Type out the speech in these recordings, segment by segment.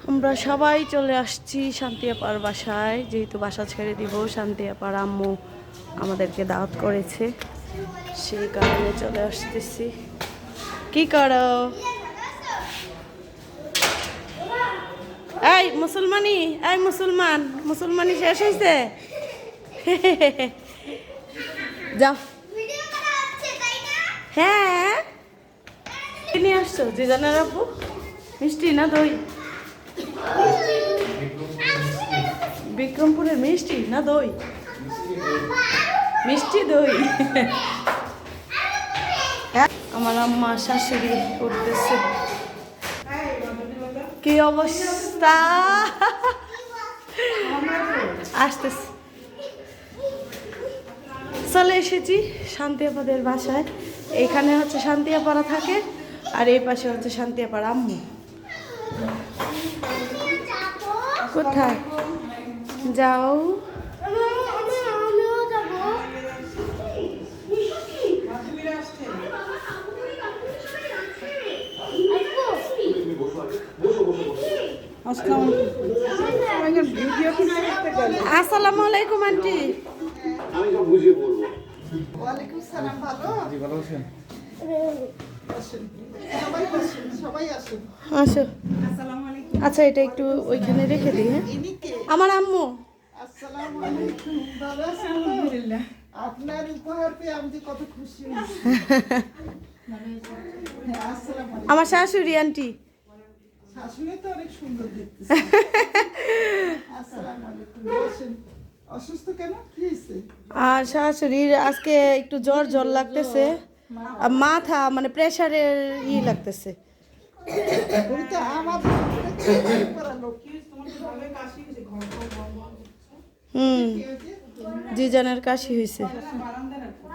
আমরা সবাই চলে আসছি শান্তি আপার বাসায়, যেহেতু বাসা ছেড়ে দিব। শান্তি আপার আম্মু আমাদেরকে দাওয়াত করেছে, সেই কারণে চলে আসতেছি। কি করো? এই মুসলমানি, এই মুসলমানি শেষ হয়েছে? যাও। হ্যাঁ, কি নিয়ে আসছো জিজানের আব্বু? মিষ্টি না দই? বিক্রমপুরের মিষ্টি না দই? মিষ্টি দই। আমার আম্মা শাশুড়ি উঠতেছে। কি অবস্থা? আসতেছে। চলে এসেছি শান্তি আপাদের বাসায়। এখানে হচ্ছে শান্তি আপারা থাকে, আর এই পাশে হচ্ছে শান্তি আপার আম্মু। কোথায় যাও? আসসালামু আলাইকুম আন্টি। ওয়ালাইকুম সালাম। ভালো? জি, ভালো আছেন? সবাই আসুন, সবাই আসুন। আসো। আসসালামু আলাইকুম। আচ্ছা, এটা একটু ওইখানে রেখে দিই। হ্যাঁ, ইনি কে? আমার আম্মু। আসসালামু আলাইকুম। ভালো আছেন? আলহামদুলিল্লাহ। আপনার উপহার পেয়ে আমি যে কত খুশি হয়েছি। হ্যাঁ, আসসালামু আলাইকুম। আমার শাশুড়ি আন্টি। শাশুড়ি তো অনেক সুন্দর দেখতেছে। আসসালামু আলাইকুম। বসেন। অসুস্থ কেন? কি হয়েছে? আর শাশুড়ির আজকে একটু জ্বর জ্বর লাগতেছে, আর মাথা মানে প্রেশারের লাগতেছে। উনি তো আমার করা লোক। জিজানের কাশি হয়েছে।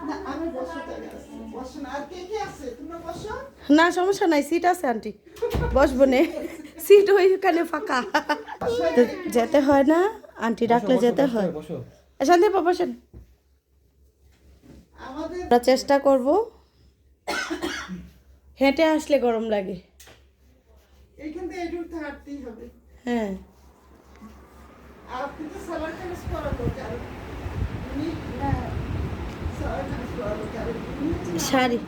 না, আমি বসে থেকে আসছি। বসেন। আর কে কে আছে? তোমরা বসো। না, সমস্যা নাই, সিট আছে আন্টি, বসবো নে। সিট ওইখানে ফাঁকা। তো যেতে হয় না, আন্টি ডাকলে যেতে হয়। শান্তি আপা বসেন। আমাদের আমরা চেষ্টা করব। হেঁটে আসলে গরম লাগে। এইখান থেকে একটু হাঁটতেই হবে। হ্যাঁ, আপনি তো সালার কাজ করাবো কারণ উনি না সালার কাজ করাবো কারণ শাড়ি।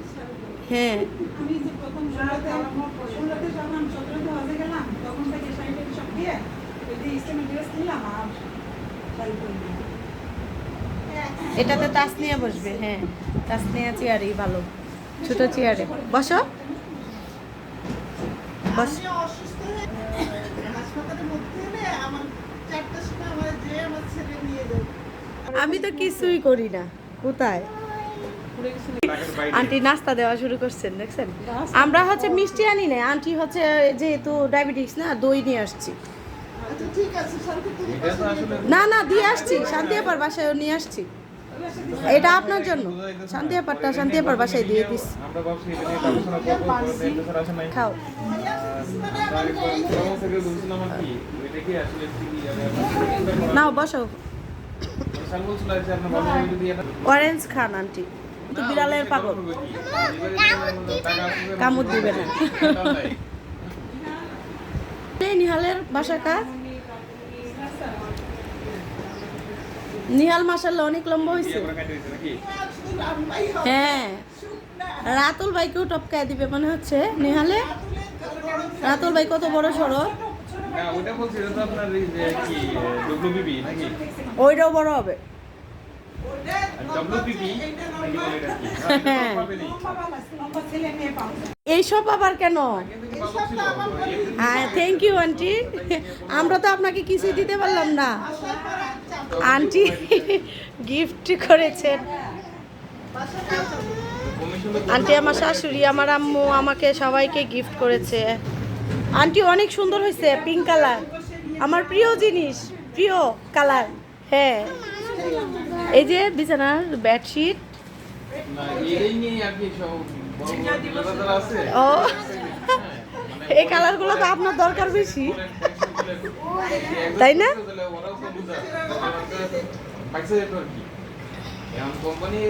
হ্যাঁ, আমি যে প্রথম ষোলোতে যখন 17তে হজে গেলাম তখন থেকে শাড়ি সব দিয়ে ওই যে ইসলামী ড্রেস নিলাম আর শাড়ি পরে নিলাম। এটাতে তাসনিয়া বসবে। হ্যাঁ, তাসনিয়া চেয়ারই ভালো, ছোট চেয়ারে বসো। বস। আমি অসুস্থ হয়ে হাসপাতালে ভর্তি হলে আমার 4টার সময় আমার যে আমার ছেলে নিয়ে যাবে। আমি তো কিছুই করি না। কোথায় আন্টি নাস্তা দেওয়া শুরু করছেন, দেখছেন? আমরা হচ্ছে মিষ্টি আনি না, আন্টি হচ্ছে যেহেতু ডায়াবেটিস না, দই নিয়ে আসছি। আচ্ছা ঠিক আছে শান্তি তুমি বসো। না না, দিয়ে আসছি, শান্তি আপার বাসায় নিয়ে আসছি। এটা আপনার জন্য। শান্তি আপারটা শান্তি আপার বাসায় দিয়ে দিস। আমরা ভাবছি এটা নিয়ে আলোচনা করবো, পরে তো স্যার আসে নাই। খাও। তারপর থেকে বলছিলাম আর কি, এটা কি আসলে কি নাও বসো। স্যার বলছিল যে আপনার বাবা যদি এটা অরেঞ্জ খান আন্টি, কিন্তু বিড়ালের পাগল, কামড় দিবে না। এই নিহালের বাসা কার? নিহাল মাশাআল্লাহ অনেক লম্বা হয়েছে। হ্যাঁ, রাতুল ভাইকেও টপকায় দিবে মনে হচ্ছে নিহালে। রাতুল ভাই কত বড় সড়ো। না ওটা বলছি, এটা তো আপনার এই যে কি ডব্লিউবিবি নাকি? ওইটাও বড় হবে। ডব্লিউবিবি নাকি বলে এটা কি? হ্যাঁ। আমার ছেলে মেয়ে পাবো। এইসব আবার কেন? হ্যাঁ, থ্যাংক ইউ আন্টি। আমরা তো আপনাকে কিছুই দিতে পারলাম না। আন্টি গিফট করেছেন। আন্টি আমার শাশুড়ি, আমার আম্মু আমাকে সবাইকে গিফট করেছে। আন্টি অনেক সুন্দর হয়েছে, পিঙ্ক কালার, আমার প্রিয় জিনিস, প্রিয় কালার। হ্যাঁ, এই যে বিছানার বেডশিট। না এটাই নিয়ে আর কি সব বড় বড় দাদা আছে। ও, এই কালারগুলো তো আপনার দরকার বেশি, তাই না? এখন কোম্পানি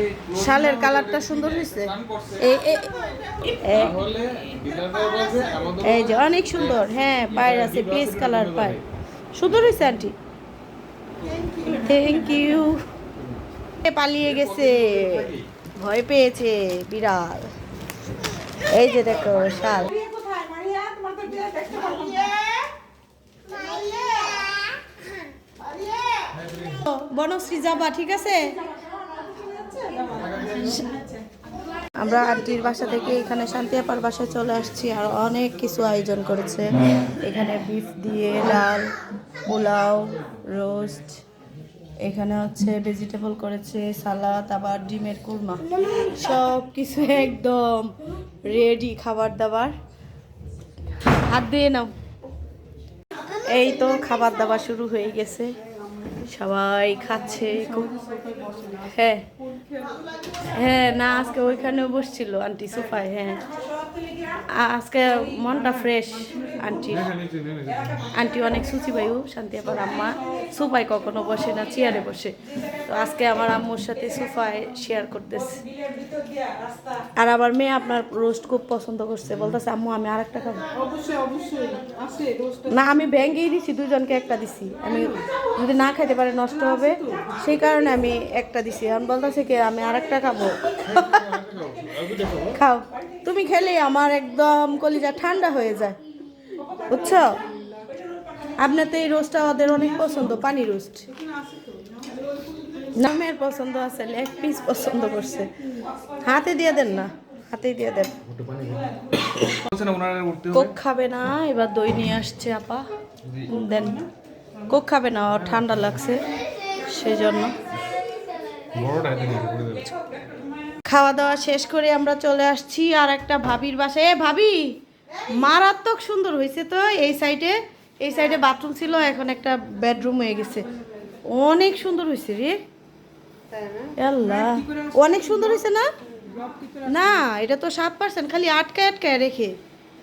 শালের কালারটা সুন্দর হয়েছে। এই তাহলে ডিলাররা বলছে আমাদের এই যে অনেক সুন্দর, হ্যাঁ পায়ের আছে পিস কালার পায়, সুন্দর হয়েছে আন্টি, থ্যাংক ইউ। পালিয়ে গেছে, ভয় পেয়েছে বিড়াল। এই যে দেখো শাল। মারিয়া কোথায়? মারিয়া, তোমার তো বিয়ে দেখতে পারলাম না। বনশ্রী যাবা, ঠিক আছে? আমরা আন্টির বাসা থেকে এখানে শান্তি আপার বাসায় চলে আসছি, আর অনেক কিছু আয়োজন করেছে এখানে। বিফ দিয়ে ডাল, পোলাও, রোস্ট, এখানে হচ্ছে ভেজিটেবল করেছে, সালাদ, আবার ডিমের কুরমা, সব কিছু একদম রেডি খাবার দাবার। হাত দিয়ে নাও। এই তো খাবার দাবার শুরু হয়ে গেছে, সবাই খাচ্ছে। হ্যাঁ হ্যাঁ, না আজকে ওইখানেও বসছিল আন্টি সোফায়। হ্যাঁ আজকে মনটা ফ্রেশ আন্টির। আন্টি অনেক সুচি বায়ু, শান্তি আবার আম্মা সোফায় কখনো বসে না, চেয়ারে বসে। তো আজকে আমার আম্মুর সাথে সোফায় শেয়ার করতেছে। আর আবার মেয়ে আপনার রোস্ট খুব পছন্দ করছে, বলতেছে আম্মু আমি আর একটা খাবো। অবশ্যই অবশ্যই আছে রোস্ট। না আমি ভেঙেই দিছি, দুজনকে একটা দিছি। আমি যদি না খাইতে পারে নষ্ট হবে, সেই কারণে আমি একটা দিছি। এখন বলতেছে কি আমি আর একটা খাবো। খাও, তুমি খেলে আমার একদম কলিজা ঠান্ডা হয়ে যায়, বুঝছো? আপনার তো এই রোস্টটা ওদের অনেক পছন্দ, পানি রোস্ট। নামের পছন্দ আছে, লেগ পিস পছন্দ করছে। হাতে দিয়ে দেন না, হাতেই দিয়ে দেন। বলছেন ওনারা উঠতে হবে। কোক খাবে না, এবার দই নিয়ে আসছে আপা, দেন। কোক খাবে না, ওর ঠান্ডা লাগছে সেই জন্য। খাওয়া দাওয়া শেষ করে আমরা চলে আসছি আর একটা ভাবির বাসায়। ভাবি মারাত্মক সুন্দর হয়েছে তো। এই সাইডে বাথরুম ছিল, এখন একটা বেডরুম হয়ে গেছে। অনেক সুন্দর হয়েছে রে, আল্লাহ অনেক সুন্দর হয়েছে না? না এটা তো 7%, খালি আটকায় আটকায় রেখে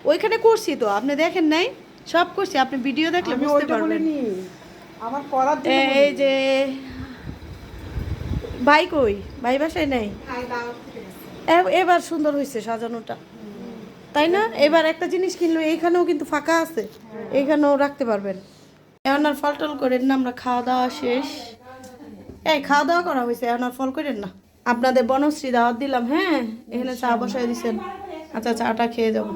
ওইখানে করছি তো, আপনি দেখেন নাই? সব করছি, আপনি ভিডিও দেখলে আমি বুঝতে ওইটা পারবেন। বলিনি, আমার করার জন্য এই যে ভাই কই, ভাই বাসায় নাই। এবার সুন্দর হয়েছে সাজানোটা, তাই না? এবার একটা জিনিস কিনলো, এইখানেও কিন্তু ফাঁকা আছে, এইখানেও রাখতে পারবেন। এখন আর ফল টল করেন না, আমরা খাওয়া দাওয়া শেষ। এই খাওয়া দাওয়া করা হয়েছে, এখন আর ফল করেন না। আপনাদের বনশ্রী দাওয়াত দিলাম, হ্যাঁ এখানে চা বসায় দিচ্ছেন। আচ্ছা চাটা খেয়ে যাবো।